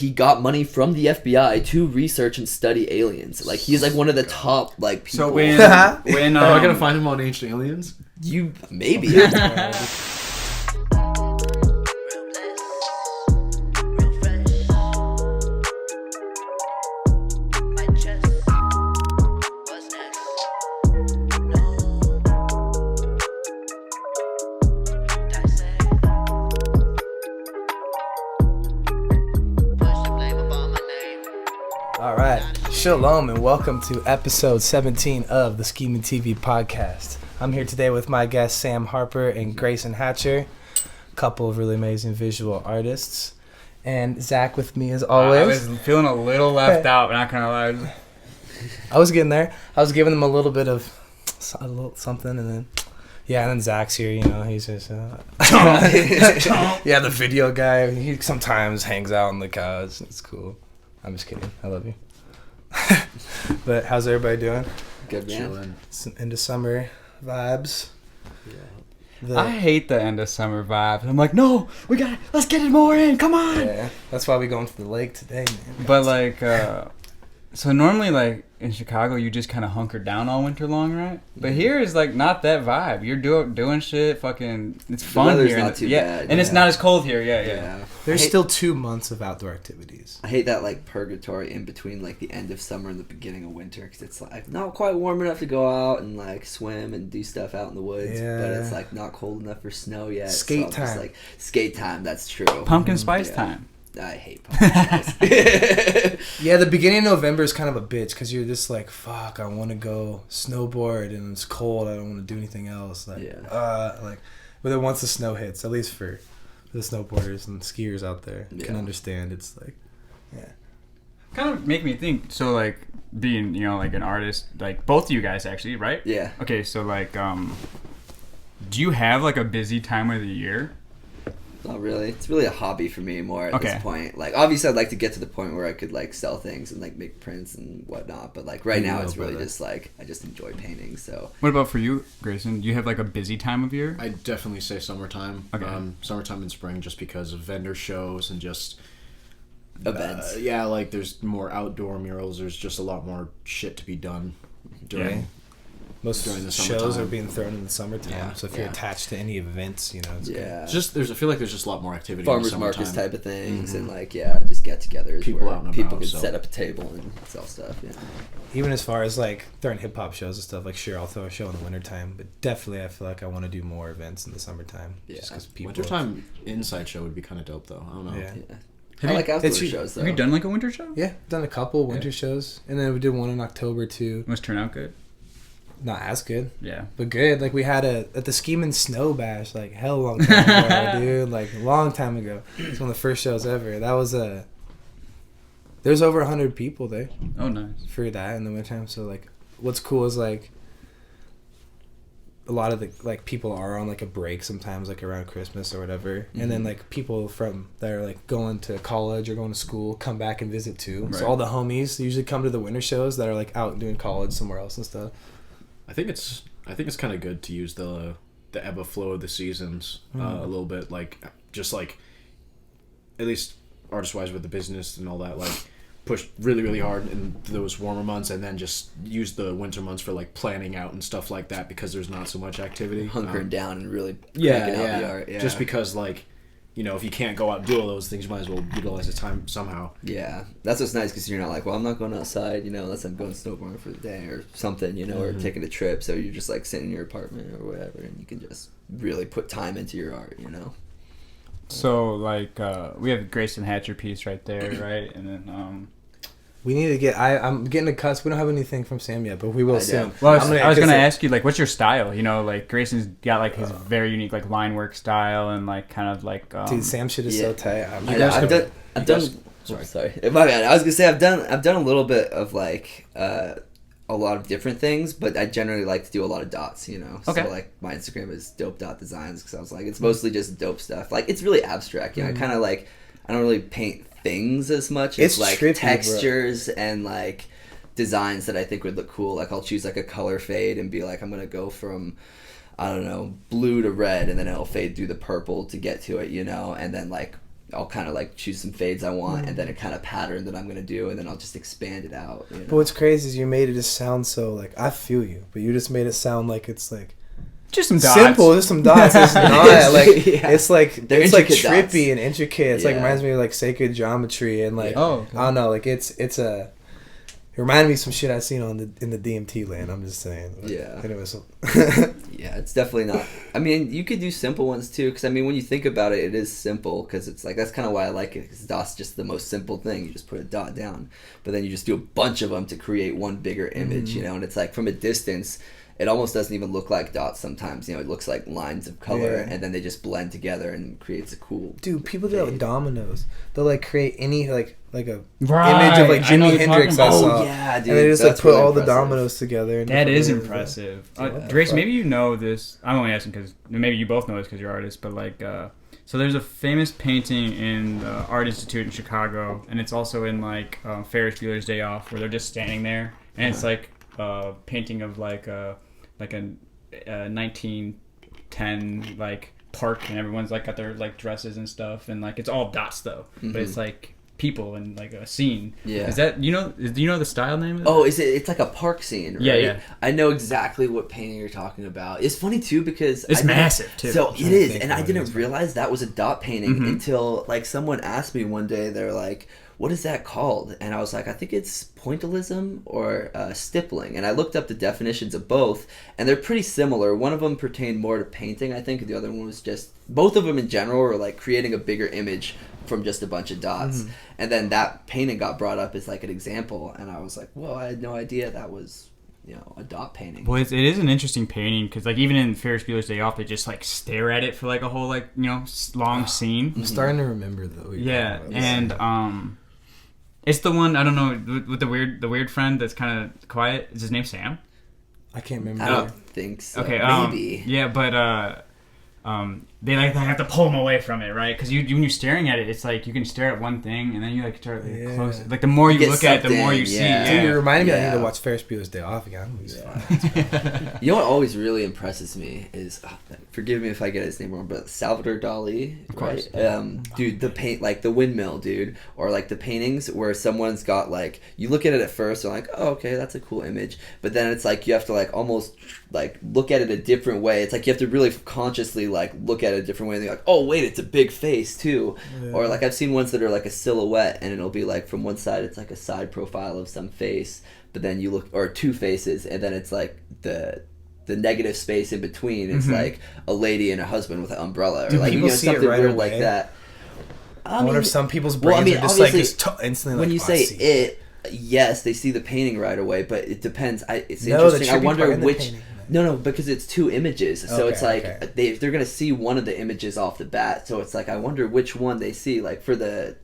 he got money from the FBI to research and study aliens. Like, he's like one of the top like people. So when am I gonna find him on Ancient Aliens? You maybe. Shalom and welcome to episode 17 of the SkeemnTV podcast. I'm here today with my guests Sam Harper and Greyson Hatcher, a couple of really amazing visual artists, and Zach with me as always. I was feeling a little left out, not gonna lie. I was getting there. I was giving them a little bit of a little something, and then Zach's here. You know, he's just the video guy. He sometimes hangs out on the couch. It's cool. I'm just kidding. I love you. But how's everybody doing? Good, man. Chilling. Into summer vibes. Yeah. I hate the end of summer vibes. I'm like, no, let's get it more in. Come on. Yeah, that's why we going to the lake today, man. But like, so normally like in Chicago, you just kind of hunker down all winter long, right? But here is like not that vibe. You're doing shit, fucking. It's fun here. Not too bad. And it's not as cold here. Yeah. There's still 2 months of outdoor activities. I hate that like purgatory in between like the end of summer and the beginning of winter, because it's like not quite warm enough to go out and like swim and do stuff out in the woods, but it's like not cold enough for snow yet. Skate time. Just, like, skate time. That's true. Pumpkin spice time. I hate pumpkin spice. Yeah, the beginning of November is kind of a bitch because you're just like, fuck, I want to go snowboard and it's cold. I don't want to do anything else. But then once the snow hits, at least for the snowboarders and skiers out there, can understand. It's like, kind of make me think. So like being, like an artist, like both of you guys actually, right? Yeah. Okay, so like, do you have like a busy time of the year? Not really. It's really a hobby for me more at this point. Like, obviously, I'd like to get to the point where I could like sell things and like make prints and whatnot. But like right now, it's really just like I just enjoy painting. So. What about for you, Greyson? Do you have like a busy time of year? I definitely say summertime. Okay. Summertime and spring, just because of vendor shows and just events. Like there's more outdoor murals. There's just a lot more shit to be done during. Most during the shows are being thrown in the summertime, Yeah. So if you're attached to any events, it's good. I feel like there's just a lot more activity. Farmers in the markets type of things, mm-hmm. and just get-togethers people where out and people about, can set up a table and sell stuff. Yeah. Even as far as like throwing hip hop shows and stuff, like sure I'll throw a show in the wintertime, but definitely I feel like I want to do more events in the summertime. Yeah. Just 'cause people. Wintertime inside show would be kind of dope though. I don't know. Yeah. I like outdoor shows though. Have you done like a winter show? Yeah, done a couple winter shows, and then we did one in October too. Must turn out good. Not as good. Yeah. But good. Like we had at the Skeemin Snow Bash, like hell long time ago, dude. Like a long time ago. It's one of the first shows ever. That was there's over 100 people there. Oh, nice. For that in the wintertime. So like what's cool is like a lot of the like people are on like a break sometimes, like around Christmas or whatever. Mm-hmm. And then like people from that are like going to college or going to school come back and visit too. Right. So all the homies usually come to the winter shows that are like out doing college somewhere else and stuff. I think it's kind of good to use the ebb and flow of the seasons a little bit, like just like at least artist wise with the business and all that, like push really really hard in those warmer months and then just use the winter months for like planning out and stuff like that because there's not so much activity. Hunkering down and really cranking out the art. Yeah. Just because like. If you can't go out and do all those things, you might as well utilize the time somehow. Yeah, that's what's nice because you're not like, well, I'm not going outside, unless I'm going snowboarding for the day or something, or taking a trip. So you're just like sitting in your apartment or whatever, and you can just really put time into your art, So like we have the Greyson Hatcher piece right there, right, and then we need to get. I'm getting a cuts. We don't have anything from Sam yet, but we will soon. Well, I was gonna ask you like, what's your style? Like Grayson's got like his very unique like line work style and like kind of like. Dude, Sam shit is so tight. I've done. Sorry, my bad. I was gonna say I've done a little bit of like a lot of different things, but I generally like to do a lot of dots. Okay. So like my Instagram is dope.designs because I was like it's mostly just dope stuff. Like it's really abstract. I kind of like I don't really paint things as much as like trippy, textures and like designs that I think would look cool. Like I'll choose like a color fade and be like I'm gonna go from I don't know blue to red and then it'll fade through the purple to get to it, and then like I'll kind of like choose some fades I want, and then a kind of pattern that I'm gonna do, and then I'll just expand it out. You know? But what's crazy is you made it just sound so like, I feel you, but you just made it sound like it's like just some dots. Simple, just some dots. It's not like it's like it's like trippy dots. and intricate. It's like reminds me of like sacred geometry and like I don't know, like it reminded me of some shit I seen in the DMT land. I'm just saying. Yeah. Anyways. Yeah, it's definitely not. I mean, you could do simple ones too, because I mean, when you think about it, it is simple. Because it's like that's kind of why I like it. Because dot's just the most simple thing. You just put a dot down, but then you just do a bunch of them to create one bigger image. You know, and it's like from a distance, it almost doesn't even look like dots sometimes. You know, it looks like lines of color, and then they just blend together and creates a cool. Dude, people do that with dominoes. They'll like create any like a right. image of like Jimi Hendrix. I saw. Oh yeah, dude. And they just like put really all the dominoes together. That is impressive. Grayson, maybe you know this. I'm only asking because maybe you both know this because you're artists. But like, so there's a famous painting in the Art Institute in Chicago, and it's also in like Ferris Bueller's Day Off, where they're just standing there, and it's like a painting of like a 1910 like park, and everyone's like got their like dresses and stuff, and like it's all dots though, but it's like people and like a scene. Yeah. Is that do you know the style name of it? Oh, it's like a park scene, right? Yeah. I know exactly what painting you're talking about. It's funny too because it's massive too. So it is, and I didn't realize that was a dot painting until like someone asked me one day. They're like, what is that called? And I was like, I think it's pointillism or stippling. And I looked up the definitions of both, and they're pretty similar. One of them pertained more to painting, I think. The other one was just, both of them in general were like creating a bigger image from just a bunch of dots. And then that painting got brought up as like an example, and I was like, whoa, I had no idea that was, you know, a dot painting. Well, it is an interesting painting because like even in Ferris Bueller's Day Off, they just like stare at it for like a whole like, you know, long scene. I'm starting to remember though. Yeah, and it's the one, I don't know, with the weird friend that's kind of quiet. Is his name Sam? I can't remember. I don't think so. Okay, maybe. Yeah, but they like have to pull him away from it, right? Because when you're staring at it, it's like you can stare at one thing and then you like start like, close. Like the more you look at it, the more you see. Dude, you reminded me I need to watch Ferris Bueller's Day Off again. You know what always really impresses me is, forgive me if I get his name wrong, but Salvador Dali, of course. Right? Dude, the paint, like the windmill, dude, or like the paintings where someone's got like, you look at it at first, and like, oh, okay, that's a cool image, but then it's like you have to like almost like look at it a different way. It's like you have to really consciously like look at it a different way, and you're like, oh wait, it's a big face too. Or like I've seen ones that are like a silhouette, and it'll be like from one side it's like a side profile of some face, but then you look, or two faces, and then it's like the negative space in between is like a lady and a husband with an umbrella, or like, you know, something right weird like that. I wonder if some people's brains are just like instantly when like, you say it, yes, they see the painting right away, but it depends. It's interesting. I wonder which. No, because it's two images, so it's like they're gonna see one of the images off the bat. So it's like I wonder which one they see. Like for the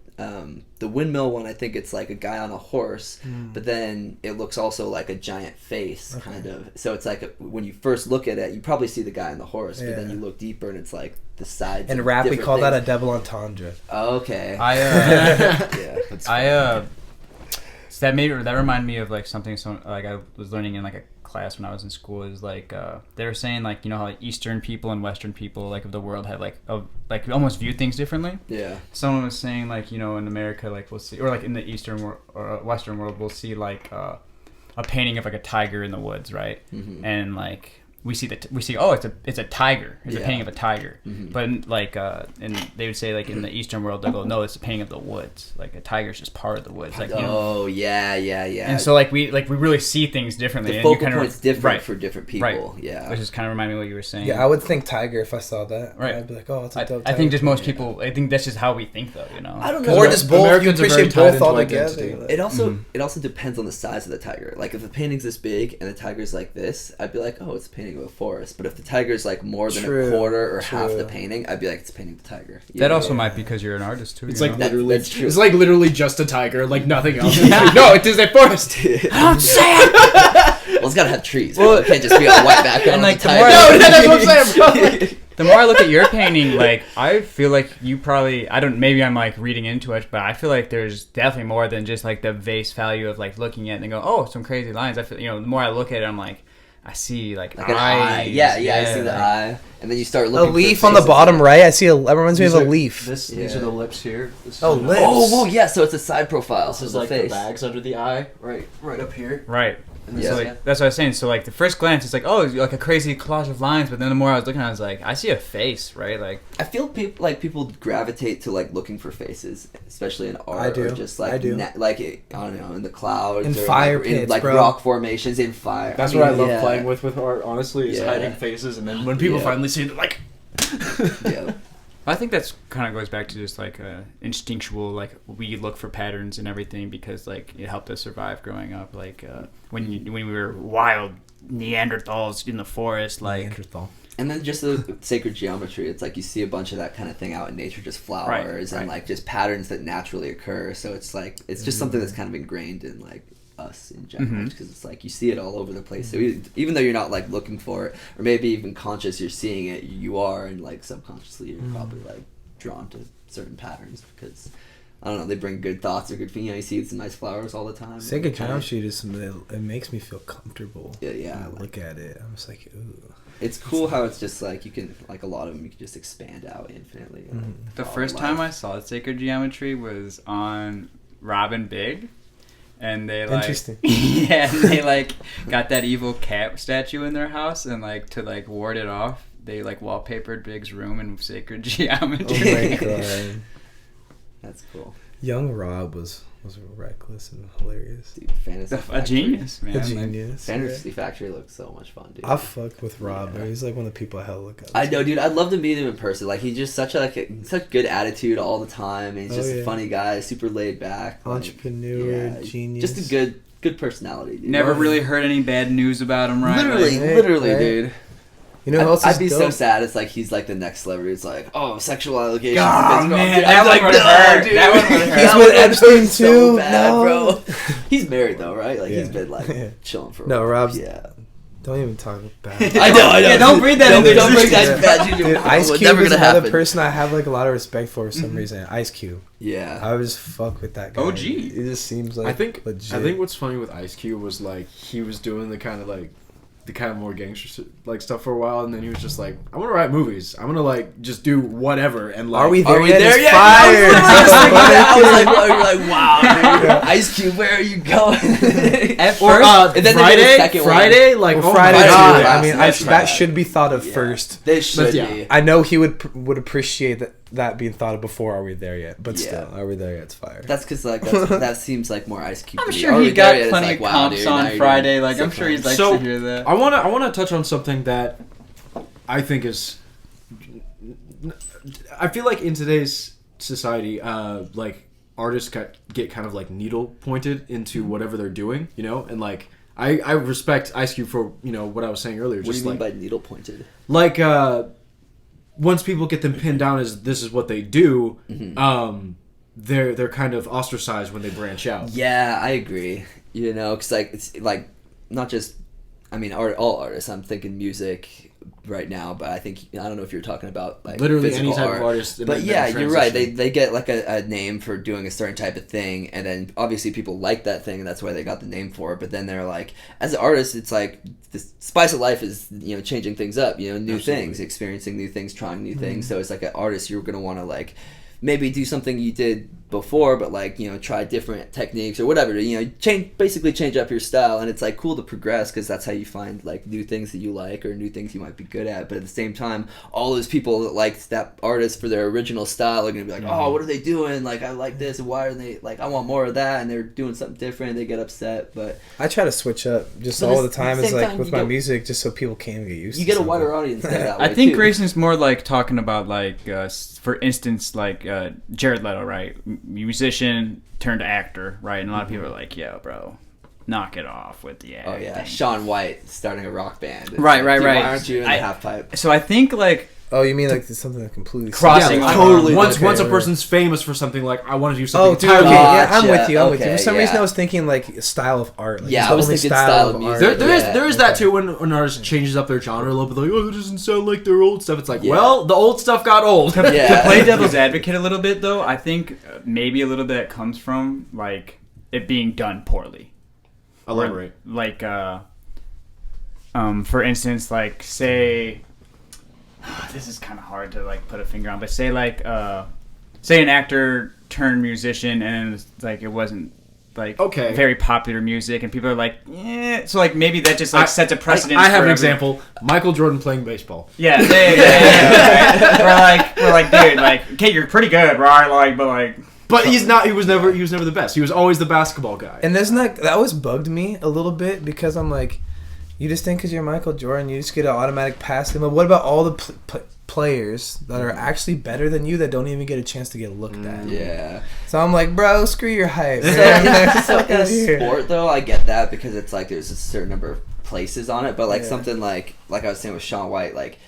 windmill one, I think it's like a guy on a horse, but then it looks also like a giant face, kind of. So it's like when you first look at it, you probably see the guy on the horse, but then you look deeper and it's like the sides. In rap, we call that a double entendre. Okay. So that reminded me of like something. So like I was learning in like a class when I was in school, is like they were saying like, you know how like Eastern people and Western people like of the world have like almost view things differently. Yeah. Someone was saying like, you know, in America like we'll see, or like in the Eastern world or Western world we'll see like a painting of like a tiger in the woods, right? And like we see oh it's a tiger. It's a painting of a tiger. But like and they would say like in the Eastern world they'll go, no, it's a painting of the woods. Like a tiger's just part of the woods. Like, you know? yeah. And so like we really see things differently. The and focal point's different for different people. Right. Yeah. Which is kind of reminding me of what you were saying. Yeah, I would think tiger if I saw that. Right. I'd be like, oh, it's a dope tiger. I think just most people. I think that's just how we think, though. You know. I don't know. Or just both. Americans you appreciate both all together. It also depends on the size of the tiger. Like if the painting's this big and the tiger's like this, I'd be like, oh, it's a painting of a forest. But if the tiger's like more than a quarter or half the painting, I'd be like, it's a painting of the tiger. That also might be because you're an artist too. It's like literally, that's true. It's like literally just a tiger, like nothing else. No, it is a forest. Don't say it. Well, it's gotta have trees. Well, it can't just be a white background. And like the that's what I'm saying. The more I look at your painting, like I feel like you probably maybe I'm like reading into it, but I feel like there's definitely more than just like the base value of like looking at it and go, oh, some crazy lines. I feel, you know, the more I look at it, I'm like, I see like an eye. Yeah, I see the eye. And then you start looking. A leaf on the bottom right. I see. That reminds me of a leaf. These are the lips here. Lips. Oh, yeah. So it's a side profile. This is like the bags under the eye, right up here. Right. So like, that's what I was saying. So like the first glance, it's like, oh, it's like a crazy collage of lines. But then the more I was looking at it, I was like, I see a face, right? Like I feel people gravitate to like looking for faces, especially in art. I do. Or just like I do. Like I don't know, in the clouds, in or fire like, pits, in like bro. rock formations, in fire. That's what I love playing with art. Honestly, is Yeah. hiding faces, and then when people finally see it, they're like. Yeah. I think that's kind of goes back to just like instinctual, like we look for patterns and everything because like it helped us survive growing up. Like when we were wild Neanderthals in the forest, like Neanderthal. And then just the sacred geometry. It's like you see a bunch of that kind of thing out in nature, just flowers and like just patterns that naturally occur. So it's like it's just something that's kind of ingrained in like us in general, because it's like you see it all over the place. So even though you're not like looking for it, or maybe even conscious, you're seeing it. You are, and like subconsciously, you're probably like drawn to certain patterns because I don't know, they bring good thoughts or good feelings. You see some nice flowers all the time. Sacred geometry is something that it makes me feel comfortable. Yeah. When I look at it, I'm just like, ooh. It's cool how it's just like you can like a lot of them you can just expand out infinitely. The first time I saw sacred geometry was on Robin Big. And they like interesting. Yeah, and they like got that evil cat statue in their house, and like to like ward it off, they like wallpapered Big's room in sacred geometry. Oh my god. That's cool. Young Rob was reckless and hilarious. Dude, Fantasy Factory. A genius, man. A genius. Fantasy Factory looks so much fun, dude. I fuck with Rob, man. He's like one of the people I hell look up to. I know, dude. I'd love to meet him in person. Like, he's just such good attitude all the time. And he's just a funny guy, super laid back. Entrepreneur, genius. Just a good personality, dude. Never really heard any bad news about him, right? Literally, right? dude. You know who else is I'd be dope? so sad. It's like he's like the next celebrity. It's like, oh, sexual allegations. Oh, man, that one would've hurt. Dude. That one would've hurt. He's with Epstein too. So bad, No, bro. He's married though, right? Like he's Yeah. been like chilling for. No, Rob's. Yeah. Don't even talk about. I know. Yeah, don't breathe that into Don't bring existence. that bad juju. Dude, Ice It's Cube never is gonna another happen. person I have like a lot of respect for some reason. Ice Cube. Yeah. I would just fuck with that guy. OG. It just seems like I think legit. what's funny with Ice Cube was like he was doing the kind of more gangster like stuff for a while, and then he was just like, I want to write movies. I want to like just do whatever. And like, Are we there yet? there It's yet? fire. I was like, wow, dude. Ice Cube, where are you going? At or first, and then they did a second Friday, like Well, oh Friday. my Friday god. was I mean, That's that right. should be thought of Yeah. first. They should yeah. be. I know he would appreciate that being thought of before Are We There Yet, but Yeah. still, Are We There Yet? It's fire. That's because like that seems like more Ice Cube. I'm to me. sure Are he We got There Yet? It's plenty like, of wow, comps dude, now on you're Friday. doing Like I'm sick sure he's things. like So, to hear that. I want to touch on something that I think is. I feel like in today's society, like artists get kind of like needle pointed into whatever they're doing, you know, and like I respect Ice Cube for what I was saying earlier. What do Just you mean like by needle pointed? like once people get them pinned down as this is what they do, they're kind of ostracized when they branch out. Yeah, I agree. Because like it's like not just, I mean, all artists. I'm thinking music right now, but I don't know if you're talking about like Literally any physical type art. of artist. But yeah, you're right. They get like a name for doing a certain type of thing, and then obviously people like that thing, and that's why they got the name for it. But then they're like, as an artist, it's like the spice of life is changing things up, new Absolutely. things, experiencing new things, trying new things. So it's like an artist, you're gonna want to like maybe do something you did before, but like try different techniques or whatever to change up your style. And it's like cool to progress because that's how you find like new things that you like or new things you might be good at. But at the same time, all those people that liked that artist for their original style are gonna be like, oh, what are they doing? Like, I like this, and why are they like, I want more of that, and they're doing something different. They get upset. But I try to switch up just But all at the the time. same It's like time, with you my get- music, just so people can get used. you to get a something. wider audience that way. I think too. Grayson's more like talking about like, for instance, like Jared Leto, right? Musician turned actor, right? And a lot of people are like, "Yo, bro, knock it off with the acting." Oh yeah, Shaun White starting a rock band. It's Right, like, dude, right. Why aren't you in the half pipe? So I think like Oh, you mean like something that completely Crossing Yeah, over. totally. Okay. Once a person's famous for something, like I want to do Oh, something dude, entirely. okay, yeah, I'm Gotcha. with you. I'm with you. For Okay, some reason, yeah. I was thinking like style of art. Like, Yeah, it's I the was only thinking style of art. music. There is that Okay. too when an artist changes up their genre a little bit, like, oh, it doesn't sound like their old stuff. It's like, Yeah. well, the old stuff got old. to Yeah. play devil's advocate a little bit though, I think maybe a little bit comes from like it being done poorly. Elaborate. Like for instance, like say, this is kind of hard to like put a finger on, but say like, say an actor turned musician and it's like it wasn't like very popular music and people are like, yeah, so like maybe that just like sets a precedent. I have an example: Michael Jordan playing baseball. Yeah. Right? We're like, dude, like, okay, you're pretty good, right? Like, but like. But he's not. He was never the best. He was always the basketball guy. And that always bugged me a little bit because I'm like, you just think because you're Michael Jordan, you just get an automatic pass. But what about all the players that are actually better than you that don't even get a chance to get looked at? Yeah. So I'm like, bro, screw your hype. So in a sport though, I get that because it's like there's a certain number of places on it. But like something like I was saying with Shaun White, like.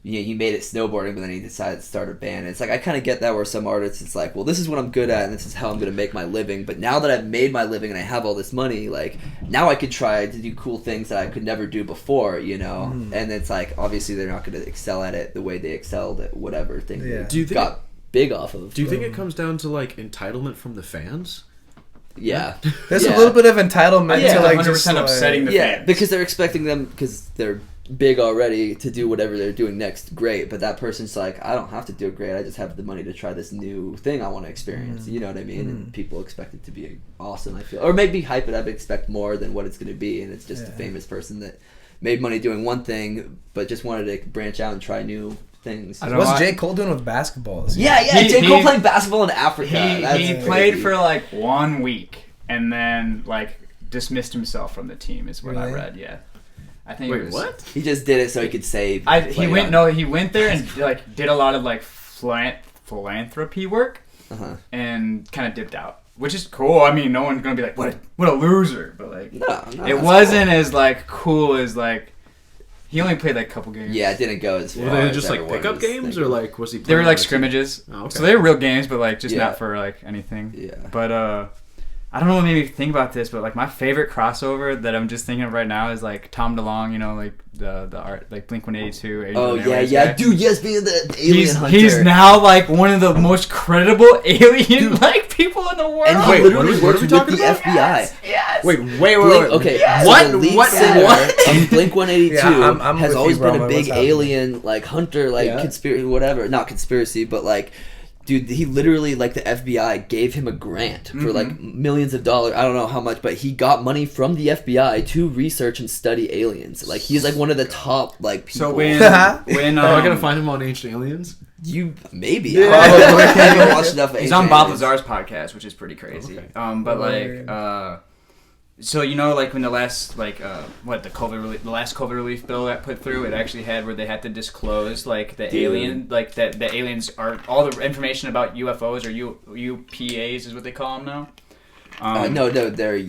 Yeah, he made it snowboarding, but then he decided to start a band. And it's like I kind of get that where some artists, it's like, well, this is what I'm good at, and this is how I'm going to make my living. But now that I've made my living and I have all this money, like now I could try to do cool things that I could never do before, you know. And it's like obviously they're not going to excel at it the way they excelled at whatever thing they got big off of. Do you think it comes down to like entitlement from the fans? Yeah, there's a little bit of entitlement to like 100% upsetting the fans. Yeah, because they're expecting them because they're big already to do whatever they're doing next. Great, but that person's like, I don't have to do it great. I just have the money to try this new thing I want to experience. You know what I mean? And people expect it to be awesome. I feel, or maybe hype it up, expect more than what it's going to be, and it's just a famous person that made money doing one thing, but just wanted to branch out and try new things. What's J. Cole doing with basketballs? Yeah, J. Cole playing basketball in Africa. He played for like 1 week and then like dismissed himself from the team is what I read. Yeah, I think. Wait, what? He just did it so he could save. He went there and like did a lot of like philanthropy work and kind of dipped out, which is cool. I mean, no one's gonna be like, what a loser, but like, no, it wasn't as like cool as like. He only played like a couple games. Yeah, it didn't go as far. Were they just like pickup games or like was he? They were like scrimmages. Oh, okay. So they were real games, but like just not for like anything. Yeah. But I don't know what made me think about this, but like my favorite crossover that I'm just thinking of right now is like Tom DeLonge, you know, like the art, like Blink-182. Oh yeah, dude, yes, being the alien hunter. He's now like one of the most credible alien like people in the world. And he literally works with the FBI. Yes. Wait. Okay. Yes. So the lead singer of Blink-182 has always been a big alien like hunter, like conspiracy, whatever. Not conspiracy, but like. Dude, he literally, like, the FBI gave him a grant for, like, millions of dollars. I don't know how much, but he got money from the FBI to research and study aliens. Like, he's, like, one of the top, like, people. So when am I going to find him on Ancient Aliens? You, maybe. Yeah. I haven't watched enough of He's on Bob Lazar's podcast, which is pretty crazy. Okay. But, like, so, you know, like, when the last, like, the last COVID relief bill got put through, it actually had where they had to disclose, like, the alien, like, that the aliens are, all the information about UFOs or UPAs is what they call them now? No, they're,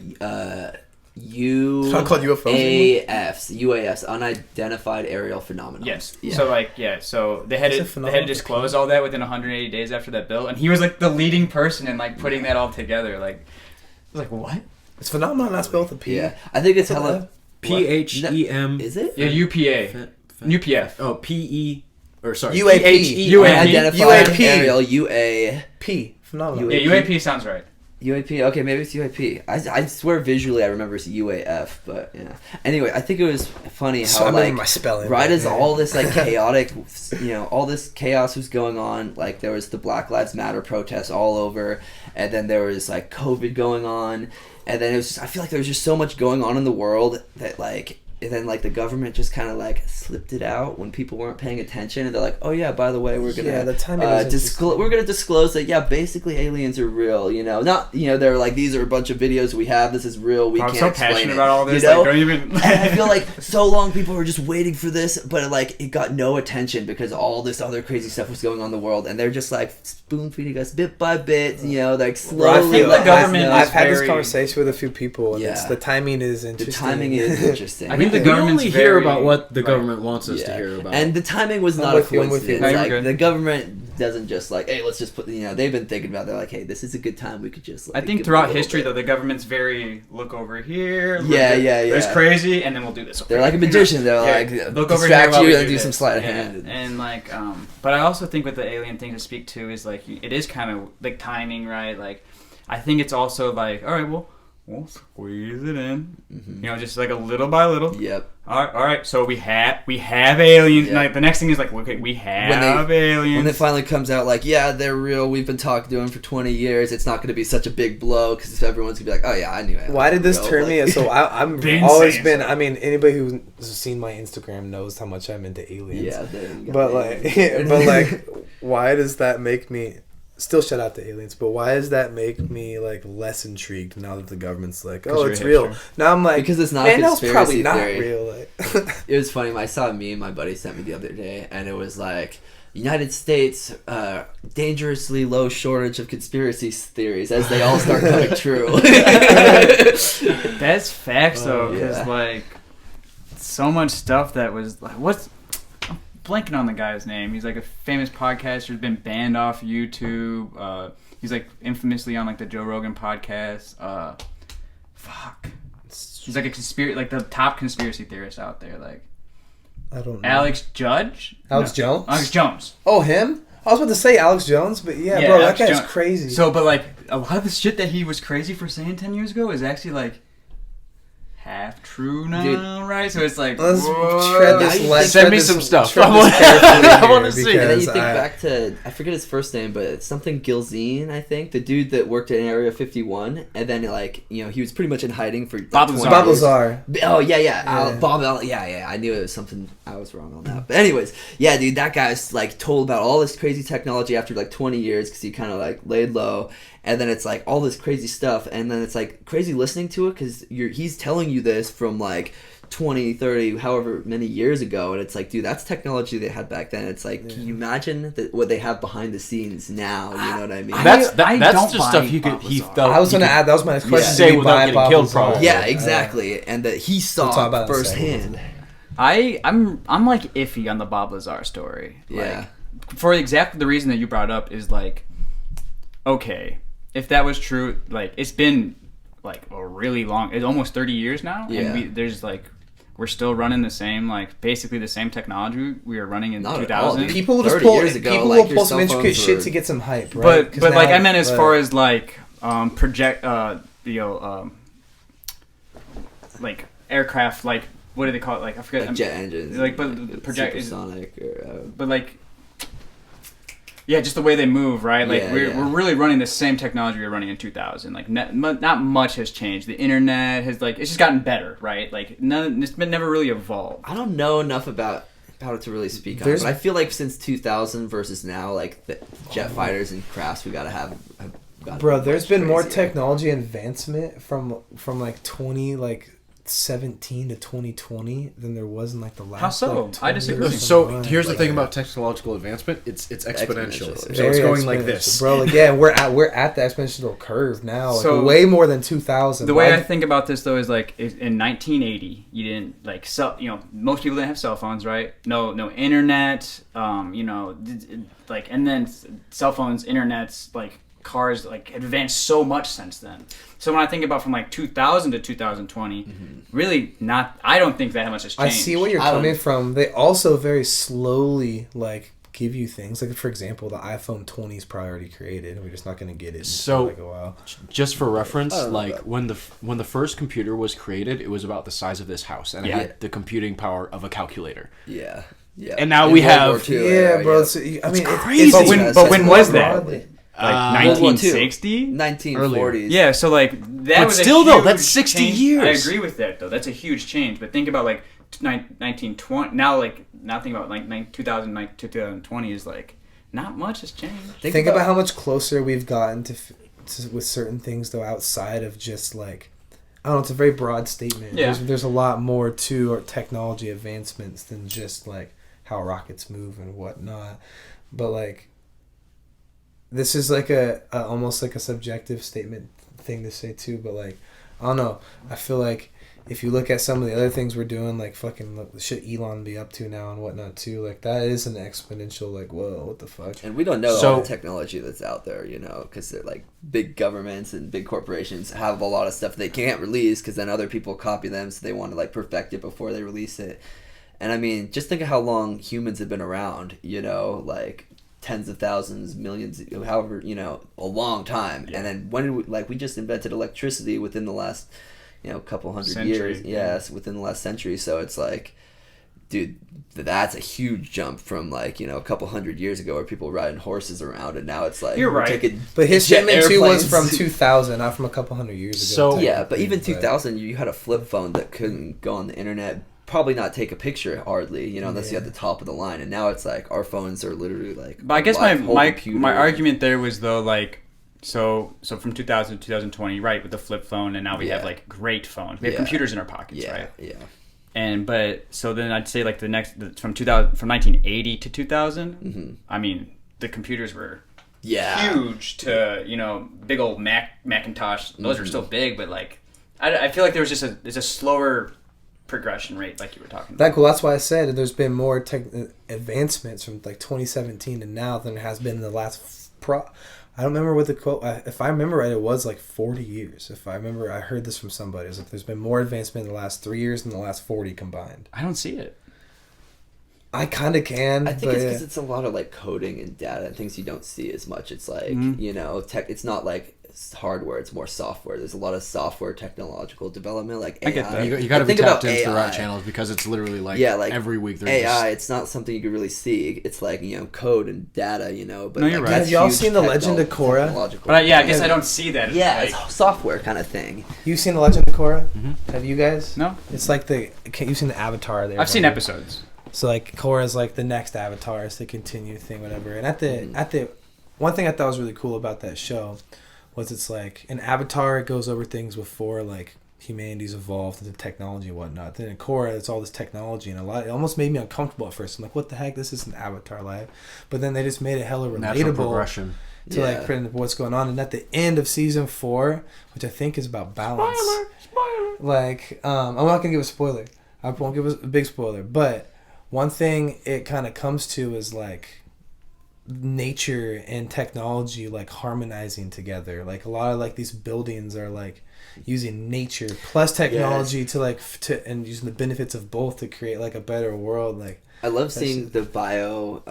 UAFs, unidentified aerial phenomena. Yes. Yeah. So, so they had to disclose all that within 180 days after that bill, and he was, like, the leading person in, like, putting that all together, like, I was like, what? It's phenomenon not spelled with a P. Yeah, I think it's hella... PHEM. Is it? Yeah, UPA. UPF. Oh, PE... Or sorry. UAP. Unidentified aerial UAP. Phenomenon. Yeah, UAP sounds right. UAP, okay, maybe it's UAP. I swear visually I remember it's UAF, but yeah. Anyway, I think it was funny how like my spelling, right as all this like chaotic, all this chaos was going on, like there was the Black Lives Matter protests all over, and then there was like COVID going on, and then it was I feel like there was just so much going on in the world that like. And then, like, the government just kind of, like, slipped it out when people weren't paying attention. And they're like, oh, yeah, by the way, we're going to we're going to disclose that, yeah, basically aliens are real, you know. Not, you know, they're like, these are a bunch of videos we have. This is real. We can't explain it. I'm so passionate about all this. You know? Like, don't even... And I feel like so long people were just waiting for this, but, like, it got no attention because all this other crazy stuff was going on in the world. And they're just, like, spoon-feeding us bit by bit, you know, like, slowly. I think the government I've had this conversation with a few people, and the timing is interesting. The timing is interesting. I think the government's only hear about what the government wants us to hear about. And the timing was not a coincidence. Like, the government doesn't just like, hey, let's just put, you know, they've been thinking about it. They're like, hey, this is a good time. We could just like, I think throughout history, though, the government's very, look over here. Yeah. It's crazy, and then we'll do this. They're like a magician. They're like, look distract over here you and do some sleight of hand. And like, but I also think with the alien thing to speak to is like, it is kind of like timing, right? Like, I think it's also like, all right, well, we'll squeeze it in. You know, just like a little by little. Yep. All right. So we have aliens. Yep. Like the next thing is like, okay, we have aliens. When it finally comes out, like, yeah, they're real. We've been talking to them for 20 years. It's not going to be such a big blow because everyone's going to be like, oh yeah, I knew it. Why did this turn me? So I'm always been. I mean, anybody who's seen my Instagram knows how much I'm into aliens. Yeah, but like, why does that make me? Still shout out to aliens, but why does that make me like less intrigued now that the government's like, oh, it's real? Now I'm like, because it's not a conspiracy probably theory. Not real. Like, it was funny. I saw a meme my buddy sent me the other day, and it was like, United States, dangerously low shortage of conspiracy theories as they all start coming true. That's facts though, because like so much stuff that was like, I'm blanking on the guy's name. He's like a famous podcaster. He's been banned off YouTube. He's like infamously on like the Joe Rogan podcast. He's like a the top conspiracy theorist out there. Like, I don't know. Alex Jones? Alex Jones. Oh, him? I was about to say Alex Jones, but bro, Alex that guy's Jones. crazy. So, but like a lot of the shit that he was crazy for saying 10 years ago is actually like half true now, dude, right? So it's like, let's tread this. Send me some stuff. I want to see. And then you think back to, I forget his first name, but it's something Gilzine, I think, the dude that worked in Area 51, and then like, you know, he was pretty much in hiding for like, Bob Lazar. Oh yeah. Bob. Yeah. I knew it was something. I was wrong on that. But anyways, yeah, dude, that guy's like told about all this crazy technology after like 20 years because he kind of like laid low. And then it's like all this crazy stuff, and then it's like crazy listening to it because he's telling you this from like 20, 30, however many years ago, and it's like, dude, that's technology they had back then. It's like, can you imagine what they have behind the scenes now? You know what I mean? That's just stuff he thought. I was going to add, that was my next question. Say without getting killed, probably. Yeah, exactly, and that he saw firsthand. I'm like iffy on the Bob Lazar story. Yeah, like, for exactly the reason that you brought up is like, okay, if that was true, like it's been like a really long, it's almost 30 years now, and we're still running the same, like basically the same technology we were running in 2000. People will just pull some intricate shit to get some hype, right? But like I meant as far as like like aircraft, like what do they call it? Like I forget. Like jet engines. Like but project supersonic but like. Yeah, just the way they move, right? Like we're really running the same technology we were running in 2000. Like not much has changed. The internet has it's just gotten better, right? Like it's been never really evolved. I don't know enough about it to really speak on it, but I feel like since 2000 versus now, like the jet fighters and crafts we gotta have. Bro, there's been more technology advancement from like 2017 to 2020 than there was in like the last. How so? Like, I disagree. So here's the thing about technological advancement: it's exponential. So it's going like this, bro. Like we're at the exponential curve now. Like, so way more than 2000. The way I think about this though is like in 1980, you didn't like most people didn't have cell phones, right? No internet. And then cell phones, internets, like cars, like advanced so much since then. So when I think about from like 2000 to 2020, really not. I don't think that much has changed. I see where you're coming from. They also very slowly like give you things like, for example, the iPhone 20 is probably already created, and we're just not going to get it. So like a while. Just for reference, when the first computer was created, it was about the size of this house, and it had the computing power of a calculator. Yeah. And now we have bro. It's crazy. But when was that? Like 1960? 1940s. Yeah, so like that was still a huge though, that's 60 change. years. I agree with that though. That's a huge change. But think about like 1920. Now think about like 2020 is like not much has changed. Think about how much closer we've gotten to with certain things though, outside of just like, I don't know, it's a very broad statement. Yeah. There's a lot more to our technology advancements than just like how rockets move and whatnot. But like, this is like a almost like a subjective statement thing to say too, but like, I don't know. I feel like if you look at some of the other things we're doing, like fucking the shit Elon be up to now and whatnot too, like that is an exponential, like, whoa, what the fuck? And we don't know all the technology that's out there, you know, because they're like big governments and big corporations have a lot of stuff they can't release because then other people copy them, so they want to like perfect it before they release it. And I mean, just think of how long humans have been around, you know, like tens of thousands, millions, however, a long time. And then when we just invented electricity within the last, couple hundred years. Yes, within the last century. So it's like, dude, that's a huge jump from a couple hundred years ago where people were riding horses around, and now it's like you're right. But his statement too was from 2000, not from a couple hundred years ago. So yeah, but even 2000, you had a flip phone that couldn't go on the internet, probably not take a picture hardly, unless you had the top of the line. And now it's like our phones are literally like. But I guess my argument there was though so from 2000 to 2020, right, with the flip phone, and now we have great phones. We have computers in our pockets, right? Yeah. But so then I'd say from 1980 to 2000, I mean the computers were huge to big old Macintosh. Those are still big, but I feel like there was just a slower progression rate, like you were talking about. That's why I said there's been more advancements from 2017 to now than there has been in the last I don't remember what the quote. If I remember right, it was 40 years. If I remember, I heard this from somebody. It was there's been more advancement in the last 3 years than the last 40 combined. I don't see it. I kind of can. I think it's because it's a lot of coding and data and things you don't see as much. It's tech. It's not hardware. It's more software. There's a lot of software technological development, AI. I get that. You got to be tapped into the right channels because it's literally every week. There's AI. It's not something you can really see. It's code and data. But no, you're right. Have y'all seen the Legend of Korra? But I guess I don't see that. Yeah, it's a software kind of thing. You've seen the Legend of Korra? Mm-hmm. Have you guys? No. It's you've seen the Avatar there. I've seen episodes. So Korra's the next Avatar, it's the continue thing, whatever. And at the one thing I thought was really cool about that show was it's in Avatar it goes over things before humanity's evolved into technology and whatnot. Then in Korra it's all this technology, and it almost made me uncomfortable at first. I'm what the heck, this isn't Avatar life. But then they just made it hella relatable to what's going on. And at the end of season 4, which I think is about balance. Spoiler. I'm not gonna give a spoiler. I won't give a big spoiler, but one thing it kind of comes to is nature and technology harmonizing together. A lot of these buildings are using nature plus technology to and using the benefits of both to create a better world. I love seeing the bio.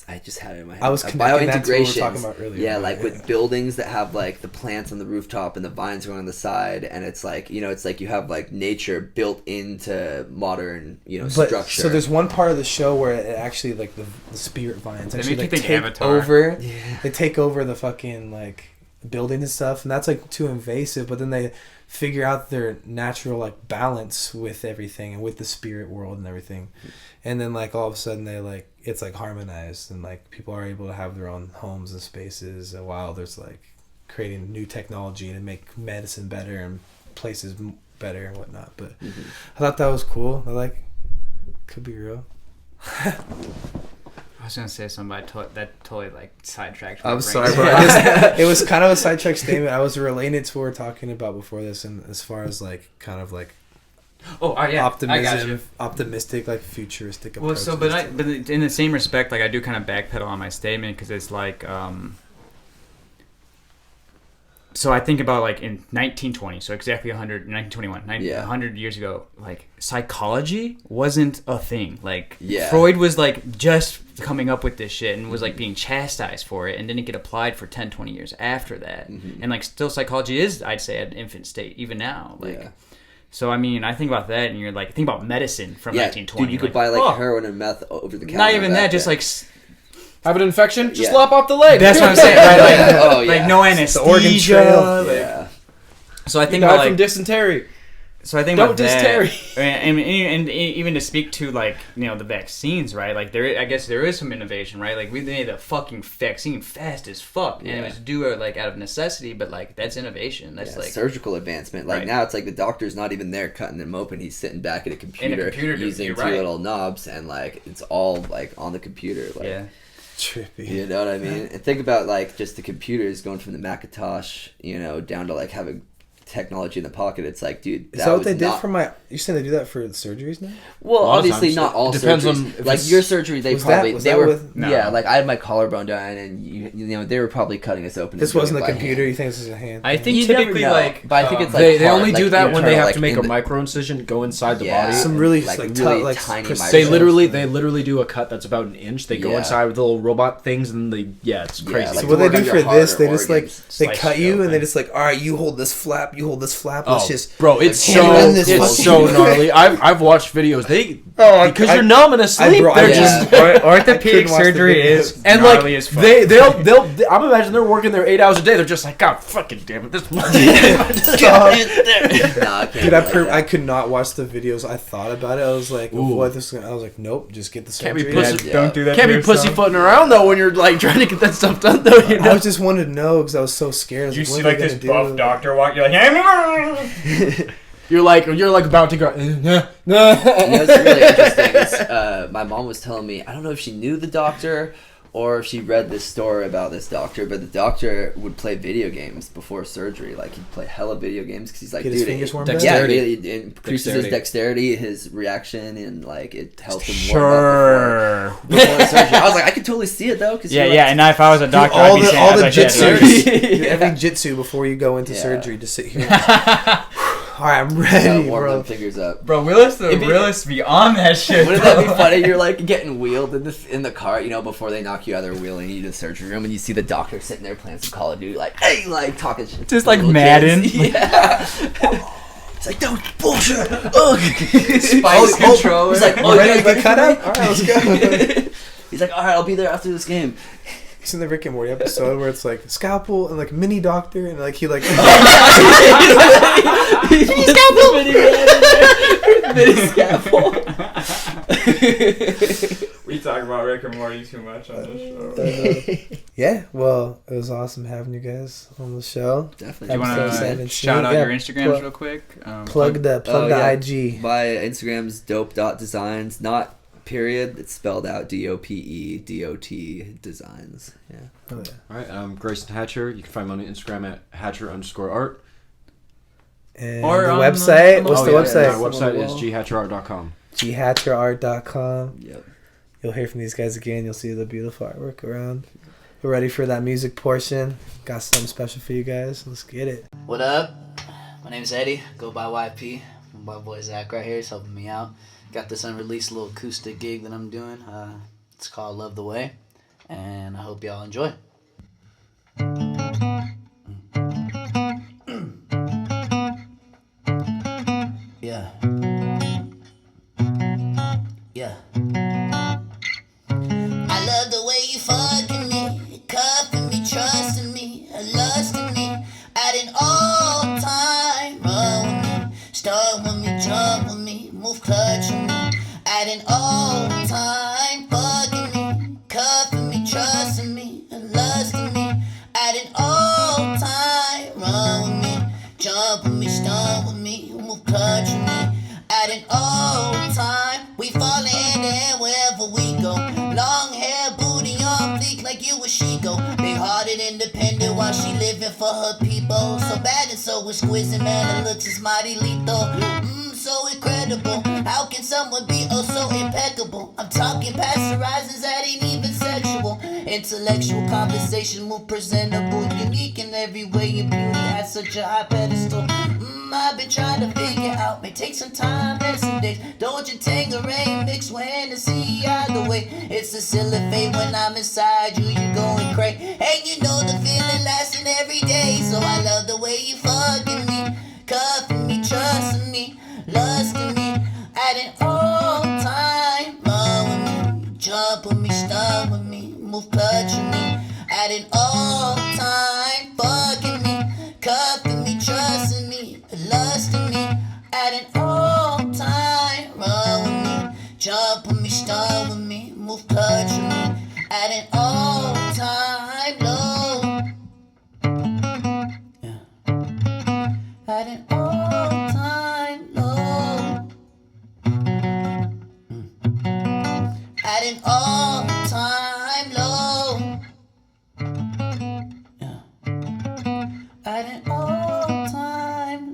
I just had it in my head. I was connecting that to what we were talking about earlier. Yeah, with buildings that have the plants on the rooftop and the vines growing on the side, and it's it's you have nature built into modern structure. So there's one part of the show where it actually the spirit vines actually take Avatar. over. Yeah. They take over the fucking building and stuff, and that's too invasive. But then they figure out their natural balance with everything and with the spirit world and everything, and then all of a sudden they it's harmonized, and people are able to have their own homes and spaces while there's creating new technology and make medicine better and places better and whatnot. But I thought that was cool. Could be real. I was gonna say something, but that totally sidetracked. I'm sorry, bro. It was kind of a sidetracked statement. I was relating it to what we were talking about before this, and as far as optimism, optimistic, futuristic approach. Well, so but in the same respect, I do kind of backpedal on my statement because it's so I think about in 1920, so exactly 1921, 100 years ago, psychology wasn't a thing. Freud was just coming up with this shit and was being chastised for it, and didn't get applied for 10, 20 years after that. And still psychology is, I'd say, at infant state even now. So I mean, I think about that, and you're think about medicine from 1920. Dude, you could buy heroin and meth over the counter. Not even that, just have an infection, just lop off the leg. That's what I'm saying, right? No anesthesia. The organ trail. So I think about from dysentery. So I think about that, and even to speak to the vaccines, right? I guess there is some innovation, right? We made the fucking vaccine fast as fuck, and it was due out of necessity, but that's innovation. That's surgical advancement. Now it's the doctor's not even there cutting them open. He's sitting back at a computer using two little knobs, and it's all on the computer. Trippy. You know what I mean? And think about just the computers going from the Macintosh, down to having technology in the pocket. It's like, dude, is that what they did for my? You saying they do that for surgeries now? Well, obviously not all depends surgeries. on like your surgery, they probably No. Yeah, like I had my collarbone done, and you know they were probably cutting us open. This wasn't a computer. You think this is a hand? I think You never typically know, like, but I think it's like they hard, only like, do that when they internal, have to like, make in a the- micro incision go inside the Yeah. body. Some really like really really tiny They micro- literally do a cut that's about an inch. They go Yeah. inside with the little robot things, and it's Yeah, crazy. like So what they work do on for your heart this, or they just like organs. they Slice cut it you, and open. they just like, all right, you hold this flap, you hold this flap. Let's just bro, it's like, hammer in this it's fucking- so gnarly. I've watched videos. Oh, Because you're numb and asleep. Yeah. They're just orthopedic couldn't watch the surgery videos. is and gnarly like as fuck. they'll I'm imagining they're working there 8 hours a day. They're just like, God fucking damn it, this Nah, I can't Dude, do like that. I could not watch the videos. I thought about it. I was like, Ooh. what this? I was like, nope, just get the Can't be surgery. pussy- Yeah. Don't do that. can't to be yourself. pussyfooting around though when you're like trying to get that stuff done though. You I know. was just wanted to know because I was so scared. I was You like, see what like are this they gonna buff do? doctor walk, you're like, You're like about to go. You know what's really interesting is my mom was telling me, I don't know if she knew the doctor or if she read this story about this doctor, but the doctor would play video games before surgery. Like he'd play hella video games because he's like, Get his dude, fingers warmed yeah, up? Dexterity. it increases his dexterity, his reaction, and like it helps him warm sure. up before surgery. I was like, I could totally see it though, because Yeah, yeah. And now if I was a doctor, all I'd be the saying, all I'd the like, yeah, jitsu, dude. do every jitsu before you go into Yeah. surgery. Just sit here. All right, I'm ready, warm bro. them fingers up. Bro, Willis the It'd be- realist be on that shit. Wouldn't that be funny? You're like getting wheeled in the car, you know, before they knock you out, they're wheeling you to the surgery room, and you see the doctor sitting there playing some Call of Duty, like, hey, like talking shit. Just to like little Madden. kids. Yeah. It's like, don't bullshit. Ugh. Spice controller. He's like, You oh, ready you to guys get cut ready up? for All me? right, let's go. He's like, all right, I'll be there after this game. It's in the Rick and Morty episode where it's like scalpel and like mini doctor and like he like Mini scalpel. We talk about Rick and Morty too much on this show. yeah. Well, it was awesome having you guys on the show. Definitely. Do you want Episode to 17. shout out Yeah, your Instagrams plug- real quick? Plug the yeah. IG. My Instagram's dope.designs, not period. It's spelled out DOPEDOT designs. Yeah. Oh, yeah. All right, I'm Grayson Hatcher. You can find me on Instagram at Hatcher_art. And Or the on website. the- What's the My website? website is ghatcherart.com. ghatcherart.com. Yep. You'll hear from these guys again. You'll see the beautiful artwork around. We're ready for that music portion. Got something special for you guys. Let's get it. What up? My name is Eddie. Go by YP. My boy Zach right here is helping me out. Got this unreleased little acoustic gig that I'm doing. It's called Love the Way. And I hope y'all enjoy. Yeah. Yeah. I love the way you fucking me, cuffing me, trusting me, lusting me, adding all time. Run with me, start with me, jump with me, move clutch with me, adding all time. Fucking me, cuffing me, trusting me, lusting me, adding all time. Run with me, jump with me, start with me, move clutch with me, adding all time. We fall in there wherever we go. Long hair, booty on fleek like you a she-go. Big-hearted, independent while she living for her people. So bad and so exquisite, man, it looks is mighty lethal. So incredible. How can someone be oh so impeccable? I'm talking pasteurizers that ain't even sexual. Intellectual conversation, move presentable, unique in every way. Your beauty at such a high pedestal. I've been trying to figure out, may take some time and some days. Don't you Tangerine mix with Hennessy either way. It's a silly fate when I'm inside you, you're going crazy. And you know the feeling lasting every day. So I love the way you fucking me, cuffing me, trusting me, lusting me, adding all time. Run with me, jump with me, stun with me, move clutch with me, adding all time. Fucking me, cuffing me, trusting me, lusting me, adding all time. Run with me, jump with me, stun with me, move clutch with me, adding all time. Low, yeah, adding all time. Low, adding all time. Low, yeah, adding all time.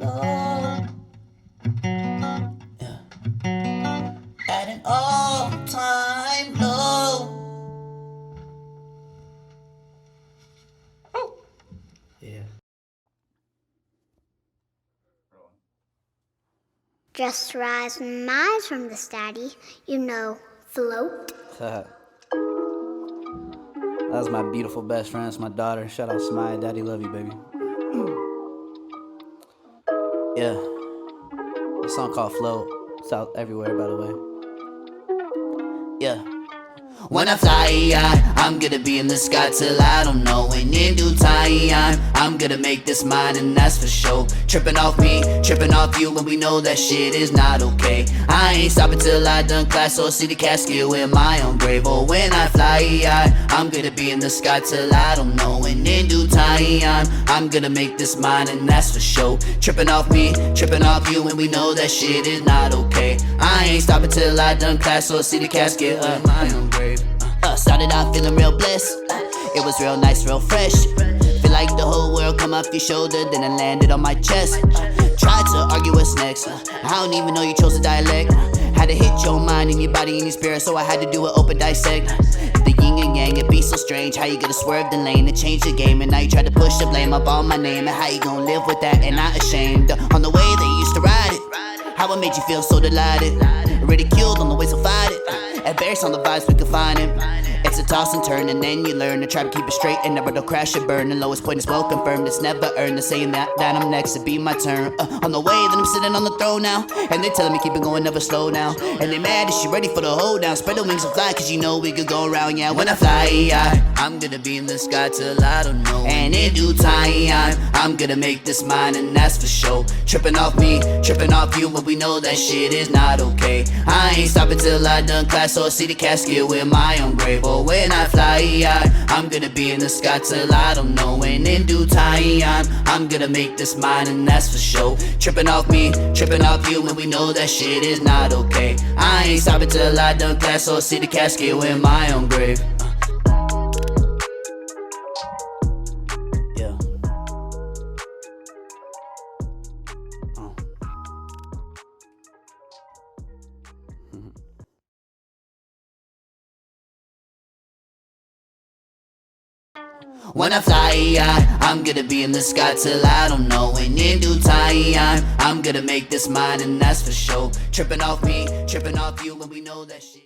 Just rise and rise from the steady, you know, float. That was my beautiful best friend. It's my daughter. Shout out Smile. Daddy love you, baby. Yeah. A song called Float. It's out everywhere, by the way. Yeah. When I fly, I'm gonna be in the sky till I don't know. And in due time, I'm gonna make this mine, and that's for sure. Tripping off me, tripping off you, and we know that shit is not okay. I ain't stopping till I done class or see the casket with my own grave. Or when I fly, I'm gonna be in the sky till I don't know. And in due time, I'm gonna make this mine, and that's for sure. Tripping off me, tripping off you, and we know that shit is not okay. I ain't stopping till I done class or see the casket with my own grave. Started off feeling real blessed. It was real nice, real fresh. Feel like the whole world come off your shoulder, then it landed on my chest. Tried to argue what's next. I don't even know you chose a dialect. Had to hit your mind and your body and your spirit, so I had to do an open dissect. The yin and yang, it be so strange how you gotta swerve the lane and change the game, and now you try to push the blame up on my name. And how you gonna live with that and not ashamed on the way they used to ride it? How it made you feel so delighted, ridiculed on the way, so fight it. Embarrassed on the vibes, we can find it. It's a toss and turn, and then you learn to try to keep it straight and never to crash or burn. The lowest point is well confirmed, it's never earned. They're saying that I'm next, to be my turn. On the way, then I'm sitting on the throne now, and they telling me keep it going, never slow down. And they mad that she ready for the hold down. Spread the wings and fly, cause you know we could go around. Yeah, when I fly, I'm gonna be in the sky till I don't know. And in due time, I'm gonna make this mine, and that's for sure. Tripping off me, tripping off you, but we know that shit is not okay. I ain't stopping till I done class or see the casket with my own grave. Or when I fly, I'm gonna be in the sky till I don't know. And in due time, I'm gonna make this mine, and that's for sure. Tripping off me, tripping off you, and we know that shit is not okay. I ain't stopping till I done class or see the casket with my own grave. Yeah. When I fly, I'm gonna be in the sky till I don't know. And in due time, I'm gonna make this mine, and that's for sure. Tripping off me, tripping off you, and we know that shit.